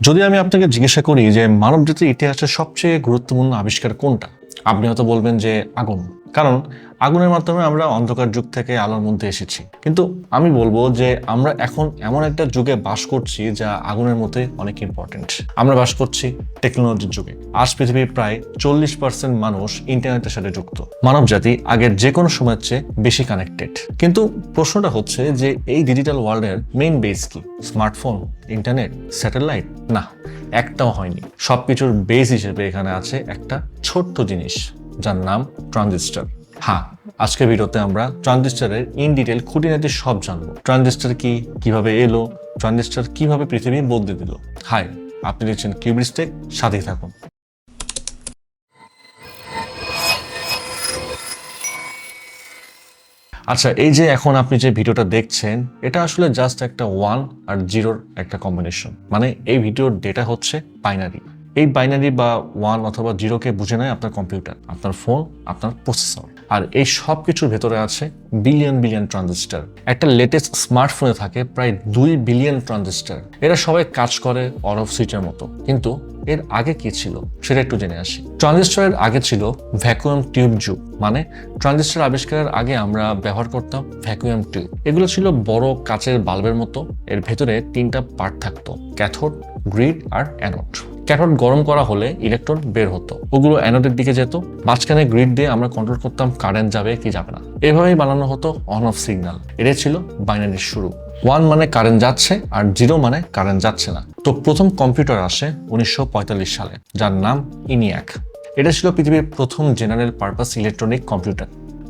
যদি আমি আপনাকে জিজ্ঞাসা করি যে মানবজাতির ইতিহাসের সবচেয়ে গুরুত্বপূর্ণ আবিষ্কার কোনটা, আপনি হয়তো বলবেন যে আগুন। কারণ আগুনের মাধ্যমে আমরা অন্ধকার যুগ থেকে আলোর মধ্যে এসেছি। কিন্তু আমি বলবো যে আমরা এখন এমন একটা যুগে বাস করছি যা আগুনের মধ্যে অনেক ইম্পর্টেন্ট। আমরা বাস করছি টেকনোলজির যুগে। আজ পৃথিবীর প্রায় 40% মানুষ ইন্টারনেটের সাথে যুক্ত। মানবজাতি আগের যে কোনো সময়ের চেয়ে বেশি কানেক্টেড। কিন্তু প্রশ্নটা হচ্ছে যে এই ডিজিটাল ওয়ার্ল্ডের মেইন বেস কি? Smartphone, internet, satellite? না, একটাও হয়নি। সবকিছুর বেস হিসেবে এখানে আছে একটা ছোট্ট জিনিস যার নাম ট্রানজিস্টর। হ্যাঁ, আজকের ভিডিওতে আমরা ট্রানজিস্টরের ইন ডিটেল খুঁটিনাটি সব জানবো। ট্রানজিস্টর কি, কিভাবে এলো, ট্রানজিস্টর কিভাবে পৃথিবী বদলে দিল। হাই, আপনি দেখছেন কিউবিস্টেক, সাথেই থাকুন। আচ্ছা, এই যে এখন আপনি যে ভিডিওটা দেখছেন, এটা আসলে জাস্ট একটা 1 আর 0 একটা কম্বিনেশন। মানে এই ভিডিওর ডেটা হচ্ছে বাইনারি। এই বাইনারি বা 1 অথবা 0-কে বুঝে নেয় আপনার কম্পিউটার, আপনার ফোন, আপনার প্রসেসর। আর এই সব কিছুর ভেতরে আছে বিলিয়ন বিলিয়ন ট্রানজিস্টর। একটা লেটেস্ট স্মার্টফোনে থাকে প্রায় 2 বিলিয়ন ট্রানজিস্টর। এরা সবাই কাজ করে অন অফ সুইচের মতো। কিন্তু এর আগে কি ছিল সেটা একটু জেনে আসি। ট্রানজিস্টরের আগে ছিল ভ্যাকুয়াম টিউব যুগ। মানে ট্রানজিস্টর আবিষ্কারের আগে আমরা ব্যবহার করতাম ভ্যাকুয়াম টিউব। এগুলো ছিল বড় কাচের বাল্বের মতো। এর ভেতরে 3টা পার্ট থাকতো, ক্যাথোড, গ্রিড আর অ্যানোড। ক্যাথোড গরম করা হলে ইলেকট্রন বের হতো, ওগুলো অ্যানোডের দিকে যেত। মাঝখানে গ্রিড দিয়ে আমরা কন্ট্রোল করতাম কারেন্ট যাবে কি যাবে না। এভাবেই বানানো হতো অন অফ সিগন্যাল। এটাই ছিল বাইনারির শুরু। 1 মানে কারেন্ট যাচ্ছে আর 0 মানে কারেন্ট যাচ্ছে না। তো প্রথম কম্পিউটার আসে 1945 সালে, যার নাম ইনিয়াক। এটা ছিল পৃথিবীর প্রথম general purpose electronic computer.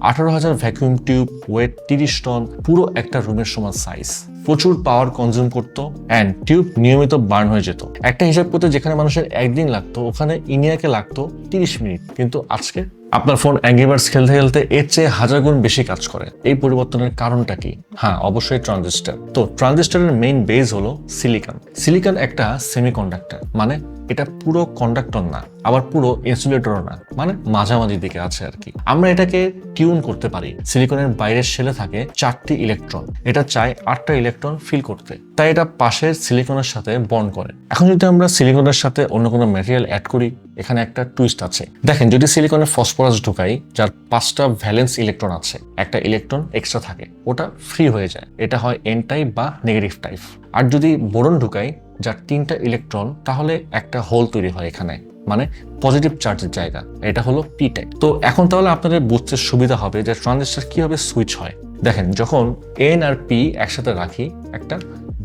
18,000 vacuum tube, weight 30 ton, পুরো একটা রুমের সমান সাইজ। প্রচুর পাওয়ার কনজিউম করতো অ্যান্ড টিউব নিয়মিত বার্ন হয়ে যেত। একটা হিসাব করতে যেখানে মানুষের একদিন লাগতো, ওখানে ইনিয়াকে লাগতো 30 মিনিট। কিন্তু আজকে আপনার ফোন অ্যাংরি বার্ডস খেলতে খেলতে এর চেয়ে 1000 গুণ বেশি কাজ করে। এই পরিবর্তনের কারণটা কি? হ্যাঁ, অবশ্যই ট্রানজিস্টর। তো ট্রানজিস্টরের মেইন বেস হলো সিলিকন। সিলিকন একটা সেমিকন্ডাক্টর, মানে এটা পুরো কন্ডাক্টর না, আবার পুরো ইনসুলেটরও না, মানে মাঝামাঝি দিকে আছে আর কি। আমরা এটাকে টিউন করতে পারি। সিলিকনের বাইরের শেলে থাকে 4টি ইলেকট্রন। এটা চায় 8টা ইলেকট্রন ফিল করতে, তাই এটা পাশের সিলিকনের সাথে বন্ড করে। এখন যদি আমরা সিলিকনের সাথে অন্য কোনো ম্যাটেরিয়াল অ্যাড করি, এখানে একটা টুইস্ট আছে। দেখেন, যদি সিলিকনে ফসফরাস ঢুকাই, যার 5টা ভ্যালেন্স ইলেকট্রন আছে, একটা ইলেকট্রন এক্সট্রা থাকে, ওটা ফ্রি হয়ে যায়। এটা হয় এন টাইপ বা নেগেটিভ টাইপ। আর যদি বোরন ঢুকাই, যার 3টা ইলেকট্রন, তাহলে একটা হোল তৈরি হয় এখানে, মানে পজিটিভ চার্জের জায়গা। এটা হলো পি টাইপ। তো এখন তাহলে আপনাদের বুঝতে সুবিধা হবে যে ট্রানজিস্টর কিভাবে সুইচ হয়। দেখেন, যখন এন আর পি একসাথে রাখি, একটা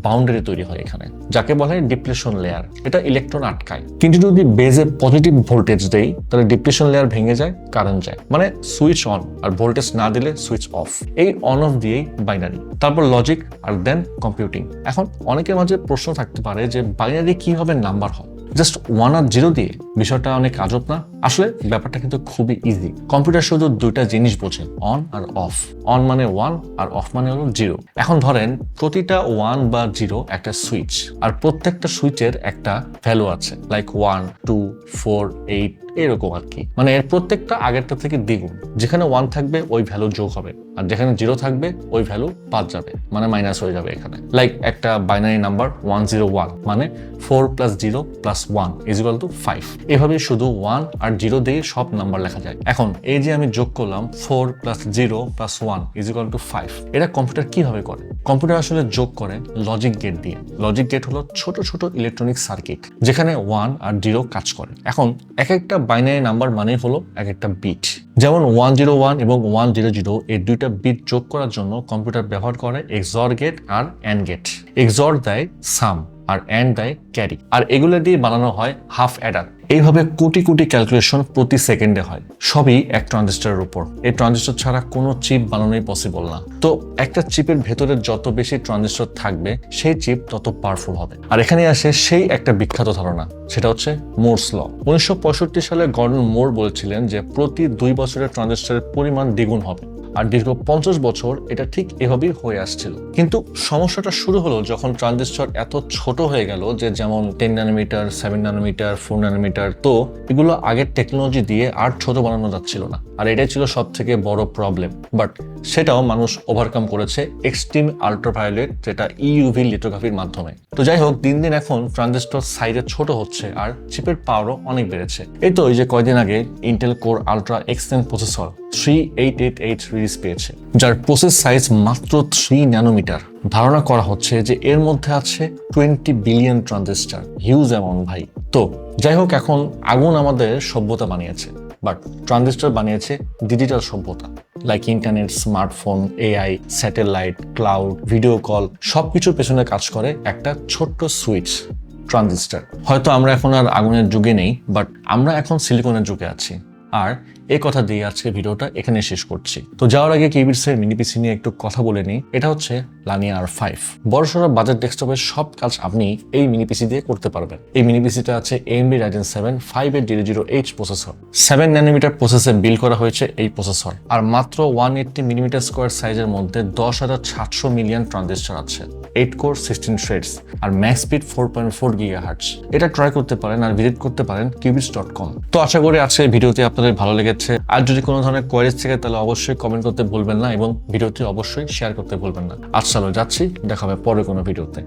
বাউন্ডারি তৈরি হয় এখানে, যাকে বলা হয় ডিপ্লেশন লেয়ার। এটা ইলেকট্রন আটকায়। কিন্তু যদি বেজে পজিটিভ ভোল্টেজ দেই, তাহলে ডিপ্লেশন লেয়ার ভেঙে যায়, কারেন্ট যায়। মানে সুইচ অন, আর ভোল্টেজ না দিলে সুইচ অফ। এই অন অফ দিয়েই বাইনারি, তারপর লজিক, আর দেন কম্পিউটিং। এখন অনেকের মাঝে প্রশ্ন থাকতে পারে যে বাইনারি কিভাবে নাম্বার হয়? জাস্ট 1 আর 0 দিয়ে? বিষয়টা অনেক আজব না? আসলে ব্যাপারটা কিন্তু খুবই ইজি। কম্পিউটার শুধু 2টা জিনিস বোঝে, অন আর অফ। অন মানে 1 আর অফ মানে হলো 0। এখন ধরেন প্রতিটা 1 বা 0 একটা সুইচ, আর প্রত্যেকটা সুইচের একটা ভ্যালু আছে, লাইক 1, 2, 4, 8 এরকম আর কি। মানে এর প্রত্যেকটা আগেরটা থেকে দ্বিগুণ। যেখানে 1 থাকবে ওই ভ্যালু যোগ হবে, আর যেখানে 0 থাকবে ওই ভ্যালু বাদ যাবে, মানে মাইনাস হয়ে যাবে এখানে। লাইক একটা বাইনারি নাম্বার 101, মানে 4 + 0 + 1 = 5। এভাবে শুধু 1 আর 0 দিয়ে সব নাম্বার লেখা যায়। এখন এই যে আমি যোগ করলাম 4 + 0 + 1 = 5, এটা কম্পিউটার কিভাবে করে? কম্পিউটার আসলে যোগ করে লজিক গেট দিয়ে। লজিক গেট হলো ছোট ছোট ইলেকট্রনিক সার্কিট, যেখানে 1 আর 0 কাজ করে। এখন এক একটা বাইনারি নাম্বার মানে হলো এক একটা বিট। যেমন 101 এবং 100, এই 2টা বিট যোগ করার জন্য কম্পিউটার ব্যবহার করে XOR গেট আর AND গেট। XOR দেয় সাম আর AND দেয় ক্যারি, আর এগুলো দিয়ে বানানো হয় হাফ অ্যাডার। এইভাবে কোটি কোটি ক্যালকুলেশন প্রতি সেকেন্ডে হয়, সবই এক ট্রানজিস্টরের উপর। এই ট্রানজিস্টর ছাড়া কোনো চিপ বানানোই পসিবল না। তো একটা চিপের ভেতরে যত বেশি ট্রানজিস্টর থাকবে, সেই চিপ তত পাওয়ারফুল হবে। আর এখানে আসে সেই একটা বিখ্যাত ধারণা, সেটা হচ্ছে মোরস ল। 1965 সালে গর্ডন মোর বলেছিলেন যে প্রতি 2 বছরে ট্রানজিস্টরের পরিমাণ দ্বিগুণ হবে। আর দীর্ঘ 50 বছর এটা ঠিক এভাবেই হয়ে আসছিল। কিন্তু সমস্যাটা শুরু হলো যখন ট্রানজিস্টর এত ছোট হয়ে গেল, যে যেমন 10 ন্যানোমিটার, 7 ন্যানোমিটার, 4 ন্যানোমিটার, তো এগুলো আগের টেকনোলজি দিয়ে আর ছোট বানানো যাচ্ছিল না। আর এটাই ছিল সব থেকে বড় প্রবলেম। বাট সেটাও মানুষ ওভারকাম করেছে এক্সট্রিম আল্ট্রাভায়োলেট, যেটা ইউভি লিথোগ্রাফির মাধ্যমে। তো যাই হোক, দিন দিন এখন ট্রানজিস্টর সাইজে ছোট হচ্ছে আর চিপের পাওয়ারও অনেক বেড়েছে। এই তো এই যে কয়দিন আগে ইন্টেল কোর আলট্রা এক্স10 প্রসেসর 3888 রিলিজ পেয়েছে, যার প্রসেস সাইজ মাত্র 3 ন্যানোমিটার। ধারণা করা হচ্ছে যে এর মধ্যে আছে 20 বিলিয়ন ট্রানজিস্টর। হিউজ অ্যামাউন্ট ভাই। তো যাই হোক, এখন আগুন আমাদের সভ্যতা বানিয়েছে, বাট ট্রানজিস্টর বানিয়েছে ডিজিটাল সভ্যতা, like internet, smartphone, AI, satellite, cloud, video call, সবকিছুর পেছনে কাজ করে একটা ছোট্ট সুইচ, ট্রানজিস্টর। হয়তো আমরা এখন আর আগুনের যুগে নেই, বাট আমরা এখন সিলিকনের যুগে আছি। আর এই কথা দিয়ে আজকে ভিডিওটা এখানে শেষ করছি। তো যাওয়ার আগে কেবিটসের মিনি পিসি নিয়ে একটু কথা বলে নিই। এটা হচ্ছে লানিয়া R5। বড়সড় বাজেট ডেস্কটপের সব কাজ আপনি এই মিনি পিসি দিয়ে করতে পারবেন। এই মিনি পিসিটা আছে AMD Ryzen 7 5800H processor. 7 nanometre প্রসেসে বিল্ড করা হয়েছে এই প্রসেসর। আর মাত্র 180 মিলিমিটার স্কোয়ার সাইজের মধ্যে 10,700 মিলিয়ন ট্রানজিস্টর আছে, 8 কোর 16 থ্রেডস, আর ম্যাক্স স্পিড 4.4 GHz। এটা ট্রাই করতে পারেন আর ভিজিট করতে পারেন qubits.com। তো আশা করি আজকের ভিডিওটি আপনাদের ভালো লেগেছে। আর যদি কোনো ধরনের কোয়ারিজ থাকে তাহলে অবশ্যই কমেন্ট করতে ভুলবেন না এবং ভিডিওটি অবশ্যই শেয়ার করতে ভুলবেন না। আজ চলো যাচ্ছি, দেখা হবে পরে কোনো ভিডিওতে।